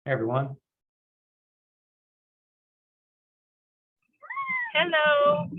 Hey everyone. Hello.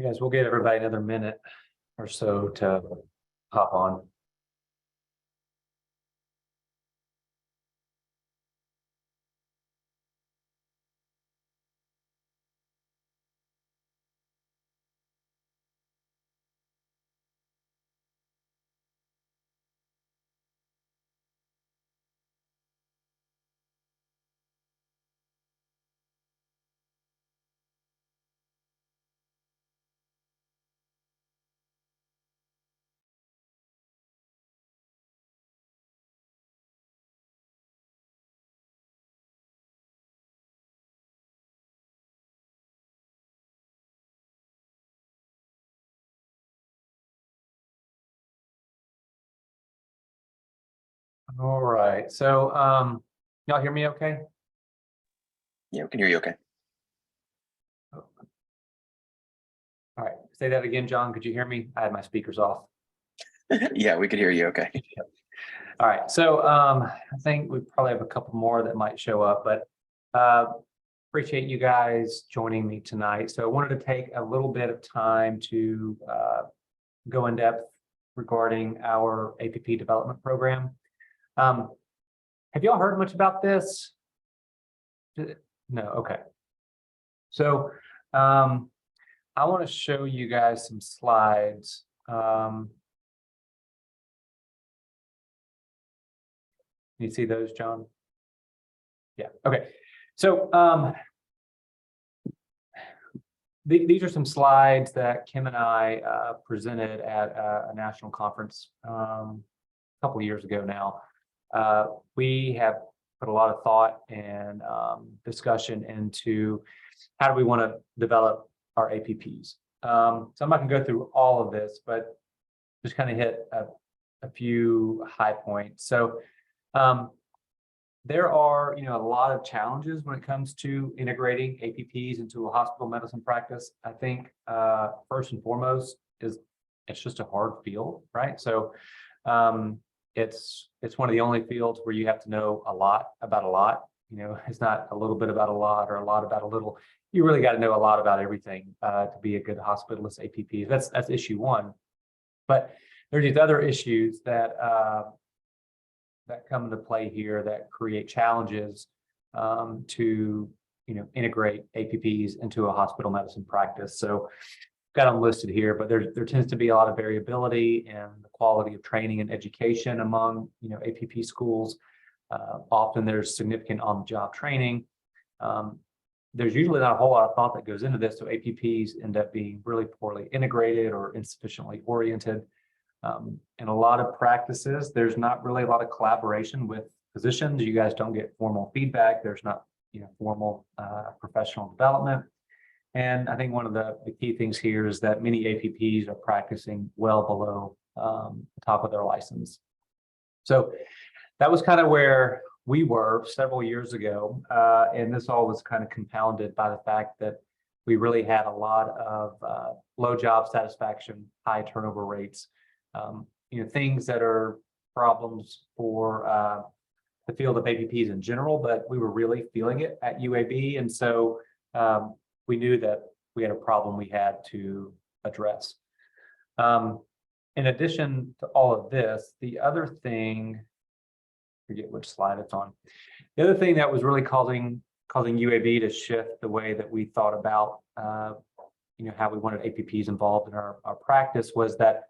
You guys, we'll give everybody another minute or so to hop on. All right. So y'all hear me okay? Yeah, we can hear you okay. All right. Say that again, John. Could you hear me? I had my speakers off. Yeah, we could hear you okay. All right. So I think we probably have a couple more that might show up, but appreciate you guys joining me tonight. So I wanted to take a little bit of time to go in depth regarding our APP development program. Have y'all heard much about this? No, okay. So I want to show you guys some slides. You see those, John? Yeah, okay. So these are some slides that Kim and I presented at a national conference a couple of years ago now. We have put a lot of thought and discussion into how do we want to develop our APPs. So I'm not going to go through all of this, but just kind of hit a few high points. So there are, a lot of challenges when it comes to integrating APPs into a hospital medicine practice. I think first and foremost is it's just a hard field, right? So it's one of the only fields where you have to know a lot about a lot. It's not a little bit about a lot or a lot about a little. You really got to know a lot about everything to be a good hospitalist APP. That's issue one. But there's these other issues that come into play here that create challenges to integrate APPs into a hospital medicine practice. So got them listed here, but there tends to be a lot of variability in the quality of training and education among APP schools. Often there's significant on-the-job training. There's usually not a whole lot of thought that goes into this, so APPs end up being really poorly integrated or insufficiently oriented. In a lot of practices, there's not really a lot of collaboration with physicians. You guys don't get formal feedback. There's not formal professional development. And I think one of the key things here is that many APPs are practicing well below the top of their license. So that was kind of where we were several years ago. And this all was kind of compounded by the fact that we really had a lot of low job satisfaction, high turnover rates, things that are problems for the field of APPs in general, but we were really feeling it at UAB. And so we knew that we had a problem we had to address. in addition to all of this, the other thing, forget which slide it's on. The other thing that was really causing UAB to shift the way that we thought about, how we wanted APPs involved in our practice was that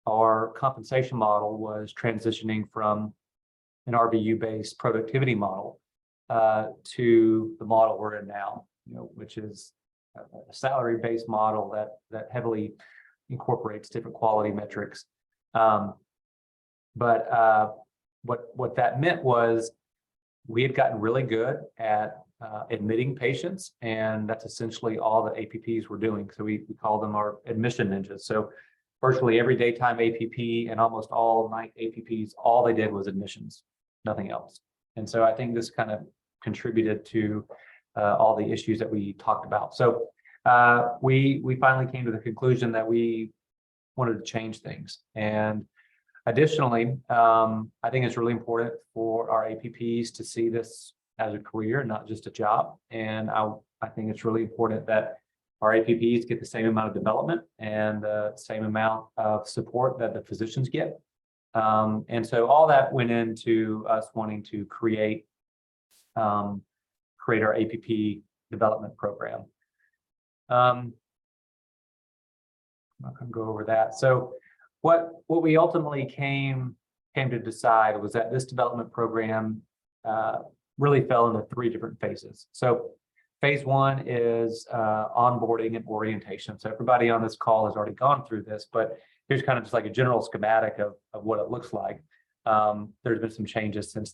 our compensation model was transitioning from an RVU-based productivity model to the model we're in now, which is a salary-based model that heavily incorporates different quality metrics. But what that meant was we had gotten really good at admitting patients, and that's essentially all the APPs were doing. So we call them our admission ninjas. So virtually every daytime APP and almost all night APPs, all they did was admissions, nothing else. And so I think this kind of contributed to all the issues that we talked about. So we finally came to the conclusion that we wanted to change things. And additionally, I think it's really important for our APPs to see this as a career, not just a job. And I think it's really important that our APPs get the same amount of development and the same amount of support that the physicians get. And so all that went into us wanting to create our APP development program. I'm not going to go over that. So what we ultimately came to decide was that this development program really fell into 3 different phases. So phase 1 is onboarding and orientation. So everybody on this call has already gone through this, but here's kind of just like a general schematic of what it looks like. There's been some changes since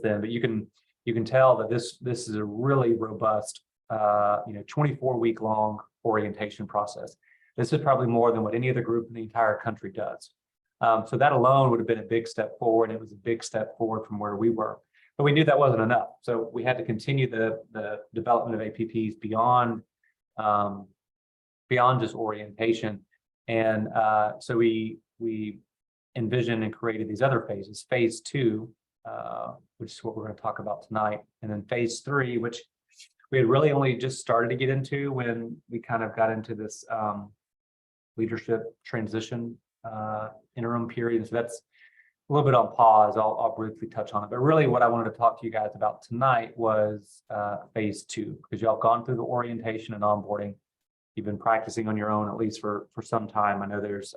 then, but you can tell that this is a really robust 24-week long orientation process. This is probably more than what any other group in the entire country does. So that alone would have been a big step forward. It was a big step forward from where we were, but we knew that wasn't enough. So we had to continue the development of APPs beyond just orientation. And so we envisioned and created these other phases. Phase 2, which is what we're going to talk about tonight, and then phase 3, which we had really only just started to get into when we kind of got into this leadership transition interim period. So that's a little bit on pause. I'll briefly touch on it, but really what I wanted to talk to you guys about tonight was phase 2, because y'all gone through the orientation and onboarding. You've been practicing on your own, at least for some time. I know there's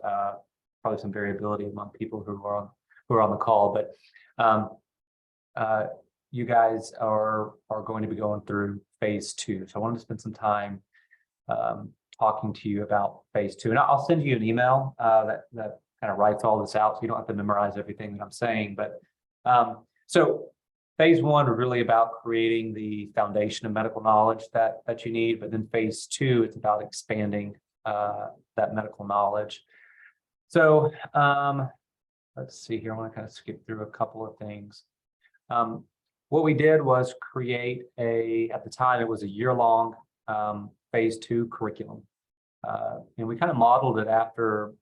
probably some variability among people who are on the call, but you guys are going to be going through phase 2. So I wanted to spend some time talking to you about phase 2, and I'll send you an email that kind of writes all this out, so you don't have to memorize everything that I'm saying. But so phase 1 is really about creating the foundation of medical knowledge that you need, but then phase 2, it's about expanding that medical knowledge. So let's see here. I want to kind of skip through a couple of things. What we did was create at the time, it was a year-long phase 2 curriculum. And we kind of modeled it after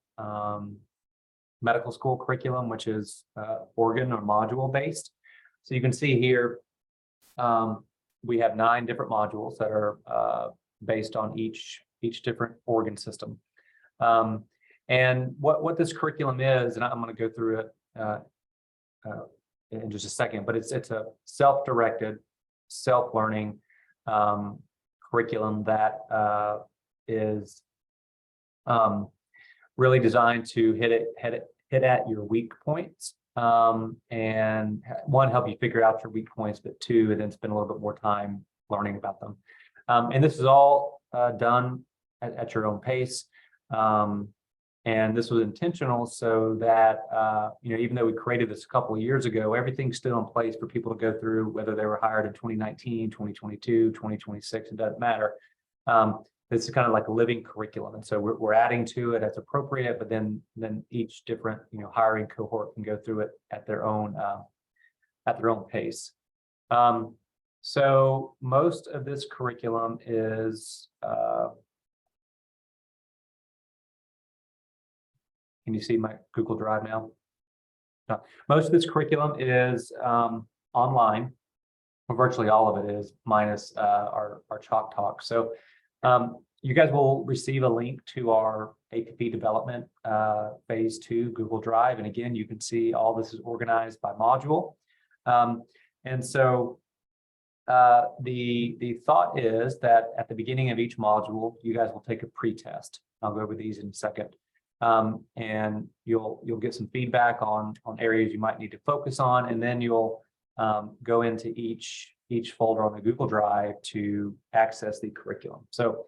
medical school curriculum, which is organ or module based. So you can see here, we have 9 different modules that are based on each different organ system. And what this curriculum is, and I'm going to go through it in just a second, but it's a self-directed, self-learning curriculum that is really designed to hit at your weak points, and 1, help you figure out your weak points, but 2, and then spend a little bit more time learning about them. And this is all done at your own pace. And this was intentional so that, even though we created this a couple of years ago, everything's still in place for people to go through, whether they were hired in 2019, 2022, 2026, it doesn't matter. This is kind of like a living curriculum. And so we're adding to it as appropriate, but then each different, hiring cohort can go through it at their own pace. So most of this curriculum is, can you see my Google Drive now? No. Most of this curriculum is online, or virtually all of it is, minus our Chalk Talk. So you guys will receive a link to our APP development, phase 2, Google Drive. And again, you can see all this is organized by module. And so the thought is that at the beginning of each module, you guys will take a pre-test. I'll go over these in a second. And you'll get some feedback on areas you might need to focus on, and then you'll go into each folder on the Google Drive to access the curriculum. So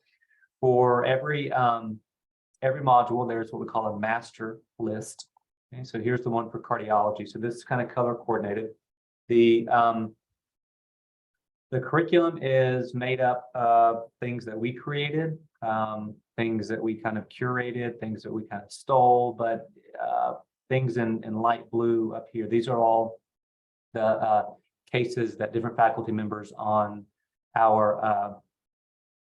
for every module, there's what we call a master list. Okay, so here's the one for cardiology. So this is kind of color coordinated. The curriculum is made up of things that we created, things that we kind of curated, things that we kind of stole, but things in light blue up here. These are all the cases that different faculty members on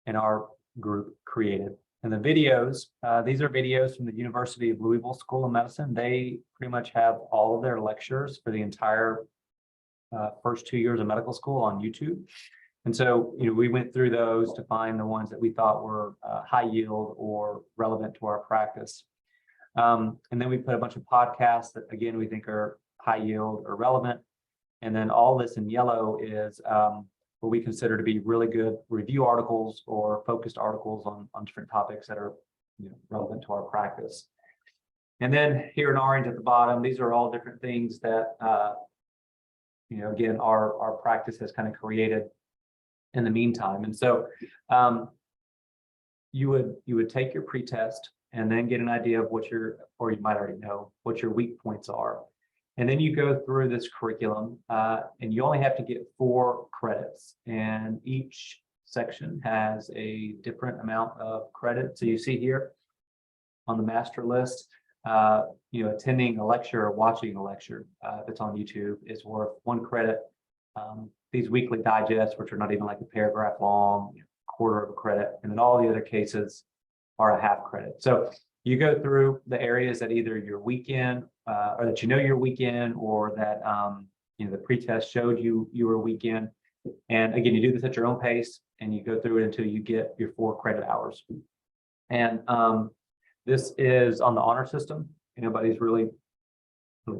in our group created. And the videos, these are videos from the University of Louisville School of Medicine. They pretty much have all of their lectures for the entire first 2 years of medical school on YouTube. And so, we went through those to find the ones that we thought were high yield or relevant to our practice. And then we put a bunch of podcasts that, again, we think are high yield or relevant. And then all this in yellow is what we consider to be really good review articles or focused articles on different topics that are relevant to our practice. And then here in orange at the bottom, these are all different things that again, our practice has kind of created in the meantime. And so you would take your pretest and then get an idea of or you might already know what your weak points are. And then you go through this curriculum and you only have to get 4 credits, and each section has a different amount of credit. So you see here on the master list, attending a lecture or watching a lecture that's on YouTube is worth 1 credit. These weekly digests, which are not even like a paragraph long, 1/4 of a credit, and then all the other cases are a 1/2 credit. So you go through the areas that either you're weak in, or that you're weak in, or that the pretest showed you were weak in. And again, you do this at your own pace, and you go through it until you get your 4 credit hours. And this is on the honor system. Nobody's really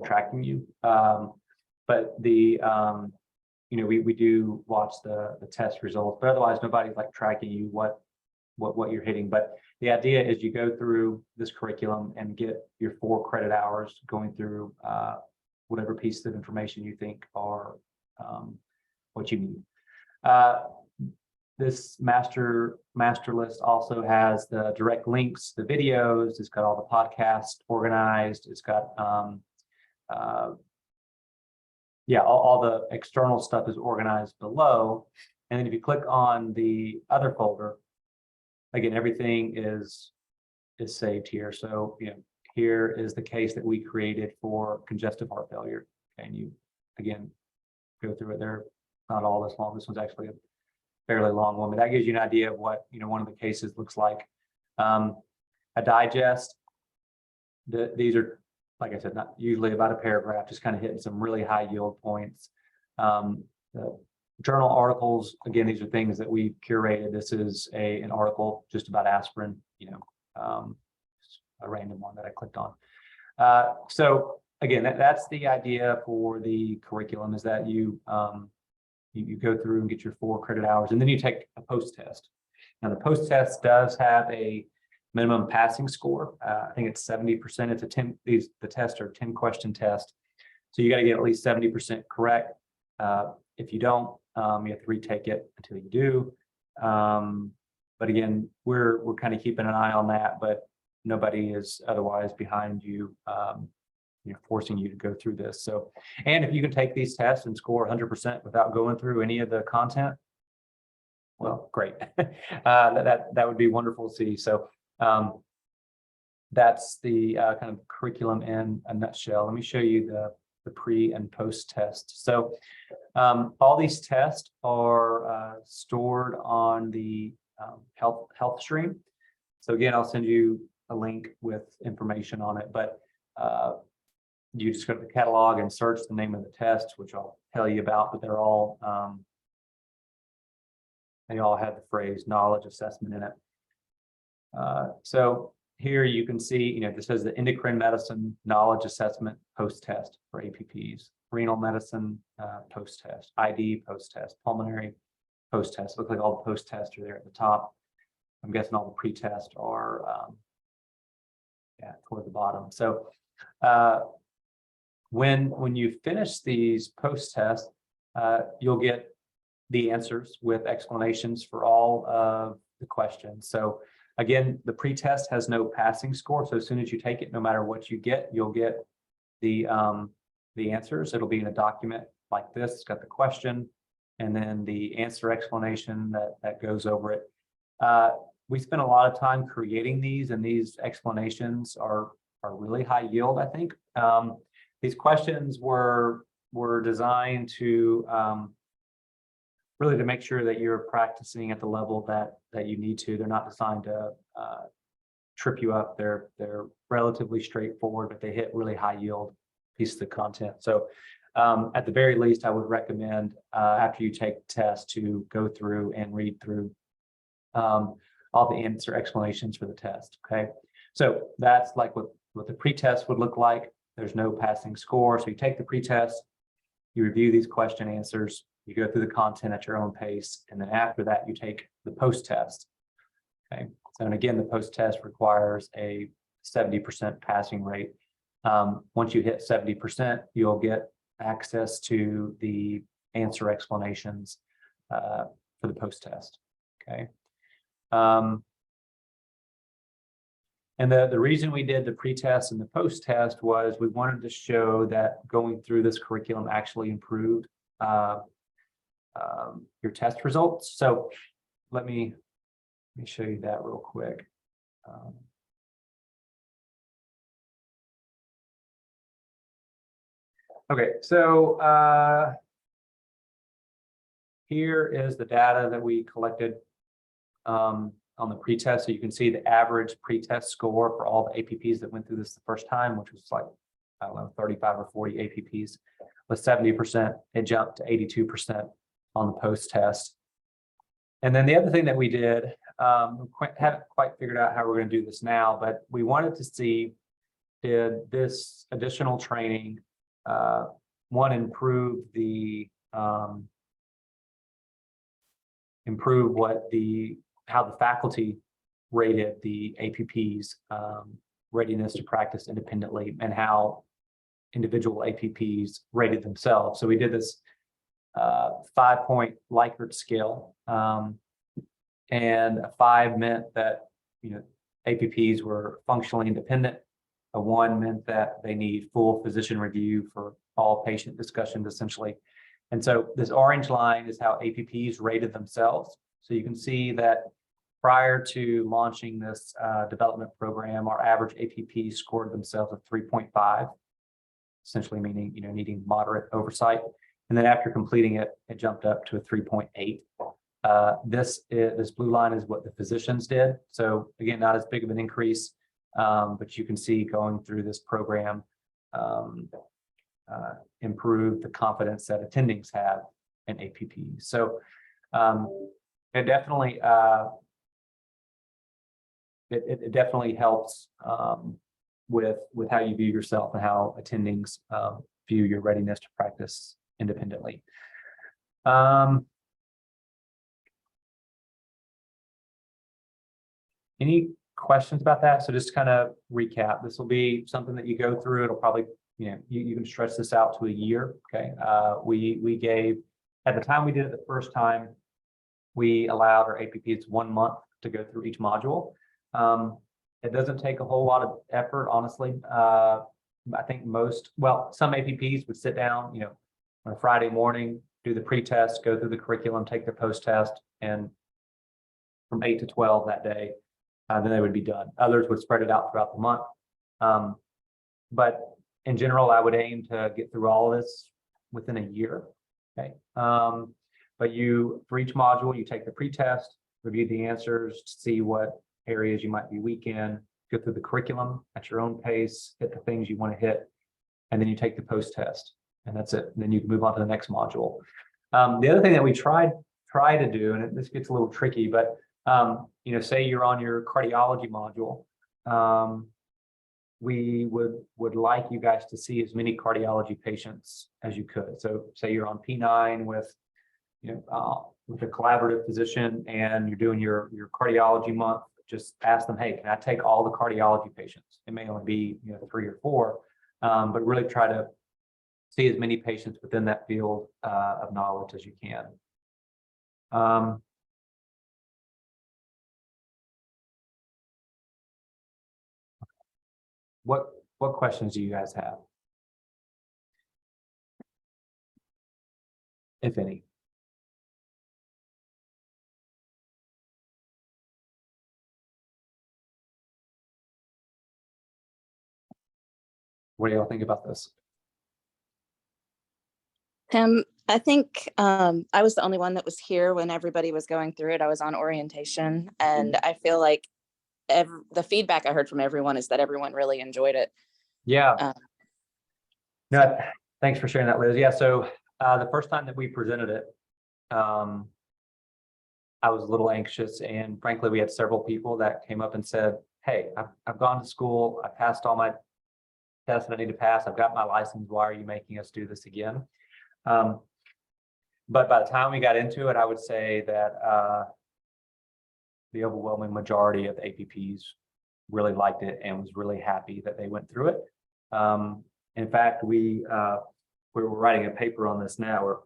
tracking you, but we do watch the test results, but otherwise nobody's like tracking you what you're hitting. But the idea is you go through this curriculum and get your 4 credit hours going through whatever pieces of information you think are what you need. This master list also has the direct links, the videos. It's got all the podcasts organized. It's got all the external stuff is organized below. And then if you click on the other folder, again, everything is saved here. So here is the case that we created for congestive heart failure. And you again go through it. They're not all this long. This one's actually a fairly long one, but that gives you an idea of what one of the cases looks like. A digest. These are, like I said, not usually about a paragraph, just kind of hitting some really high yield points. The journal articles, again, these are things that we curated. This is an article just about aspirin, a random one that I clicked on. So again, that's the idea for the curriculum, is that you go through and get your 4 credit hours, and then you take a post-test. Now the post-test does have a minimum passing score. I think it's 70%. It's the tests are 10-question test. So you got to get at least 70% correct. If you don't, you have to retake it until you do. But again, we're kind of keeping an eye on that, but nobody is otherwise behind you, forcing you to go through this. So, and if you can take these tests and score 100% without going through any of the content, well, great. That would be wonderful to see. So that's the kind of curriculum in a nutshell. Let me show you the pre and post test. So all these tests are stored on the health stream. So again, I'll send you a link with information on it, but you just go to the catalog and search the name of the test, which I'll tell you about, but they all have the phrase knowledge assessment in it. So here you can see, this says the endocrine medicine knowledge assessment post-test for APPs, renal medicine post-test, ID post-test, pulmonary post-test. Looks like all the post-tests are there at the top. I'm guessing all the pre-test are toward the bottom. So when you finish these post-tests, you'll get the answers with explanations for all of the questions. So again, the pre-test has no passing score. So as soon as you take it, no matter what you get, you'll get the answers. It'll be in a document like this. It's got the question and then the answer explanation that goes over it. We spent a lot of time creating these, and these explanations are really high yield, I think. These questions were designed to really to make sure that you're practicing at the level that you need to. They're not designed to trip you up. They're relatively straightforward, but they hit really high yield pieces of content. So at the very least, I would recommend after you take the test to go through and read through all the answer explanations for the test. Okay, so that's like what the pre-test would look like. There's no passing score. So you take the pre-test, you review these question answers, you go through the content at your own pace, and then after that, you take the post-test. Okay, so and again, the post-test requires a 70% passing rate. Once you hit 70%, you'll get access to the answer explanations for the post-test. Okay. And the reason we did the pre-test and the post-test was we wanted to show that going through this curriculum actually improved your test results. So let me show you that real quick. Okay, so here is the data that we collected on the pre-test. So you can see the average pre-test score for all the APPs that went through this the first time, which was like, I don't know, 35 or 40 APPs, was 70%. It jumped to 82% on the post-test. And then the other thing that we did, haven't quite figured out how we're going to do this now, but we wanted to see, did this additional training, one, improve how the faculty rated the APPs readiness to practice independently, and how individual APPs rated themselves. So we did this 5-point Likert scale, and a 5 meant that APPs were functionally independent. A 1 meant that they need full physician review for all patient discussions, essentially. And so this orange line is how APPs rated themselves. So you can see that prior to launching this development program, our average APP scored themselves a 3.5, essentially meaning needing moderate oversight. And then after completing it, it jumped up to a 3.8. This blue line is what the physicians did. So again, not as big of an increase, but you can see going through this program improve the confidence that attendings have in APP. So it definitely it definitely helps with how you view yourself and how attendings view your readiness to practice independently. Any questions about that? So just kind of recap. This will be something that you go through. It'll probably, you can stretch this out to a year. Okay. We gave, at the time we did it the first time, we allowed our APPs 1 month to go through each module. It doesn't take a whole lot of effort, honestly. I think some APPs would sit down, on a Friday morning, do the pre-test, go through the curriculum, take the post-test, and from 8 to 12 that day, then they would be done. Others would spread it out throughout the month. But in general, I would aim to get through all of this within a year. Okay. But for each module, you take the pre-test, review the answers, see what areas you might be weak in, go through the curriculum at your own pace, hit the things you want to hit, and then you take the post-test, and that's it. And then you can move on to the next module. The other thing that we try to do, and this gets a little tricky, but say you're on your cardiology module, we would like you guys to see as many cardiology patients as you could. So say you're on P9 with, with a collaborative physician and you're doing your cardiology month, just ask them, hey, can I take all the cardiology patients? It may only be, 3 or 4, but really try to see as many patients within that field of knowledge as you can. What questions do you guys have, if any? What do y'all think about this? Tim, I think I was the only one that was here when everybody was going through it. I was on orientation, and I feel like the feedback I heard from everyone is that everyone really enjoyed it. Yeah. No, thanks for sharing that, Liz. Yeah, so the first time that we presented it, I was a little anxious, and frankly, we had several people that came up and said, hey, I've gone to school, I passed all my tests that I need to pass, I've got my license, why are you making us do this again? But by the time we got into it, I would say that the overwhelming majority of the APPs really liked it and was really happy that they went through it. In fact, we were writing a paper on this now, or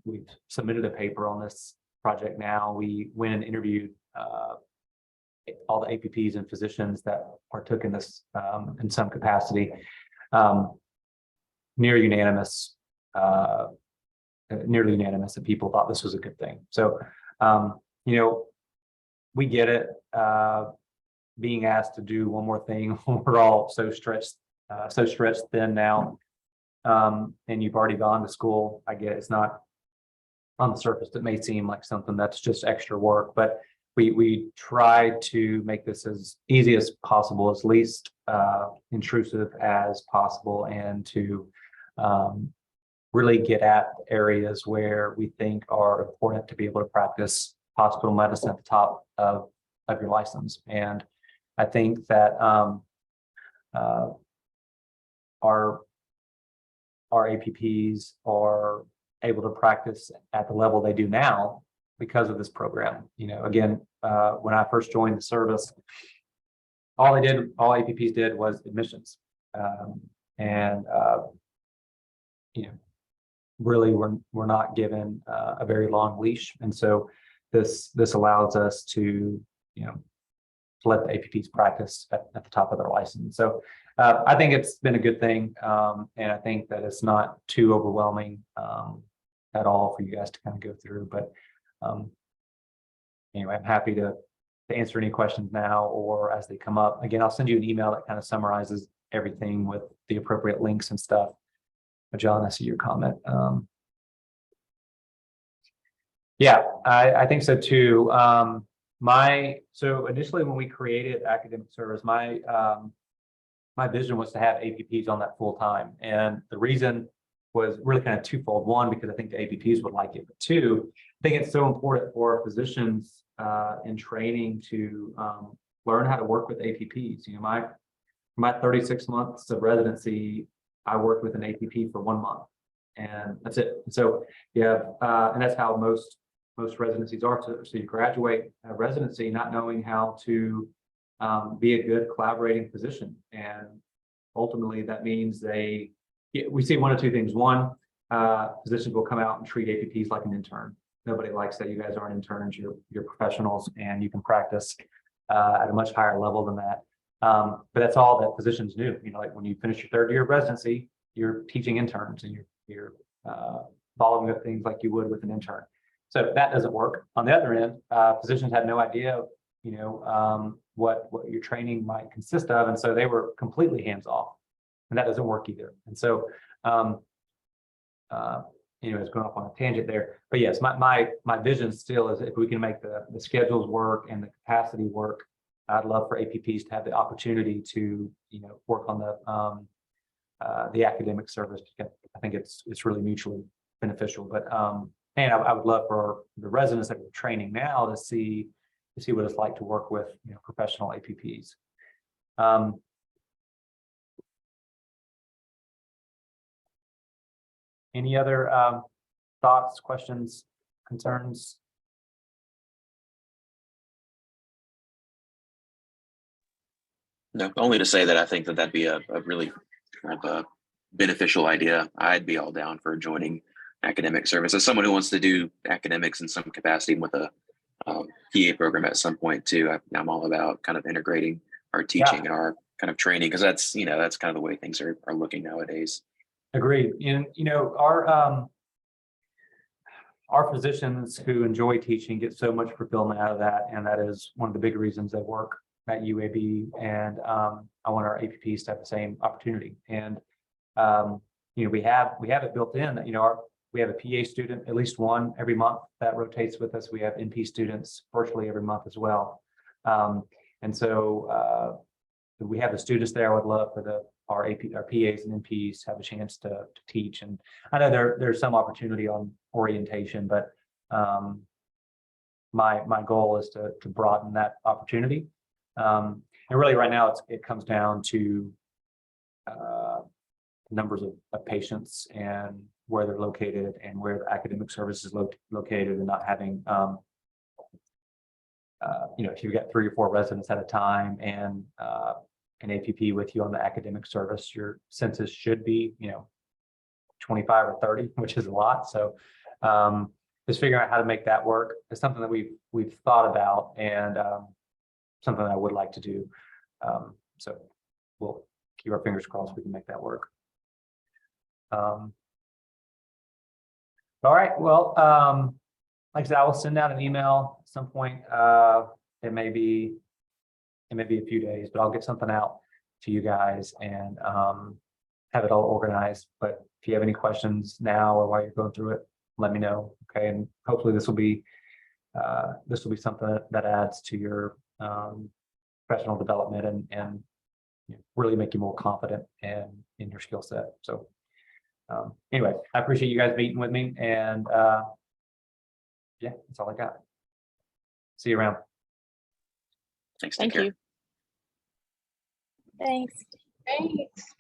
we've submitted a paper on this project now. We went and interviewed all the APPs and physicians that partook in this in some capacity. Nearly unanimous that people thought this was a good thing. So, we get it. Being asked to do one more thing, we're all so stretched thin now. And you've already gone to school. I get it's not on the surface. It may seem like something that's just extra work, but we try to make this as easy as possible, as least intrusive as possible, and to really get at areas where we think are important to be able to practice hospital medicine at the top of your license. And I think that our APPs are able to practice at the level they do now because of this program. Again, when I first joined the service, all APPs did was admissions, and really we're not given a very long leash, and so this allows us to let the APPs practice at the top of their license. So I think it's been a good thing, and I think that it's not too overwhelming at all for you guys to kind of go through. But anyway, I'm happy to answer any questions now or as they come up. Again, I'll send you an email that kind of summarizes everything with the appropriate links and stuff. But John, I see your comment. Yeah, I think so too. So initially when we created academic service, my vision was to have APPs on that full time. And the reason was really kind of twofold. One, because I think the APPs would like it, but two, I think it's so important for physicians in training to learn how to work with APPs. My 36 months of residency, I worked with an APP for 1 month, and that's it. So and that's how most residencies are. So you graduate a residency not knowing how to be a good collaborating physician, and ultimately that means we see one of two things. One, physicians will come out and treat APPs like an intern. Nobody likes that. You guys aren't interns, you're professionals, and you can practice at a much higher level than that. But that's all that physicians do. Like when you finish your 3rd year of residency, you're teaching interns, and you're following up things like you would with an intern. So that doesn't work. On the other end, physicians had no idea, what your training might consist of, and so they were completely hands off, and that doesn't work either. And so, it's going off on a tangent there. But yes, my vision still is if we can make the schedules work and the capacity work, I'd love for APPs to have the opportunity to, work on the academic service. I think it's really mutually beneficial. But and I would love for the residents that we're training now to see what it's like to work with professional APPs. Any other thoughts, questions, concerns? No, only to say that I think that that'd be a really kind of a beneficial idea. I'd be all down for joining academic service as someone who wants to do academics in some capacity with a PA program at some point too. I'm all about kind of integrating our teaching and our kind of training, because that's, you know, that's kind of the way things are looking nowadays. Agreed. And, you know, our physicians who enjoy teaching get so much fulfillment out of that. And that is one of the big reasons they work at UAB. And I want our APPs to have the same opportunity. And, you know, we have it built in, you know, we have a PA student, at least one every month that rotates with us. We have NP students virtually every month as well. And so we have the students there. I would love for our PAs and NPs to have a chance to teach. And I know there's some opportunity on orientation, but my goal is to broaden that opportunity. And really right now it comes down to numbers of patients and where they're located and where the academic service is located, and not having you know, if you've got 3 or 4 residents at a time and an APP with you on the academic service, your census should be, you know, 25 or 30, which is a lot. So just figuring out how to make that work is something that we've thought about, and something that I would like to do. So we'll keep our fingers crossed we can make that work. All right, well, like I said, I will send out an email at some point. It may be a few days, but I'll get something out to you guys and have it all organized. But if you have any questions now or while you're going through it, let me know. Okay, and hopefully this will be something that adds to your professional development and you know, really make you more confident in your skill set. So anyway, I appreciate you guys meeting with me, and yeah, that's all I got. See you around. Thanks. Thank Take care. you. Thanks. Thanks.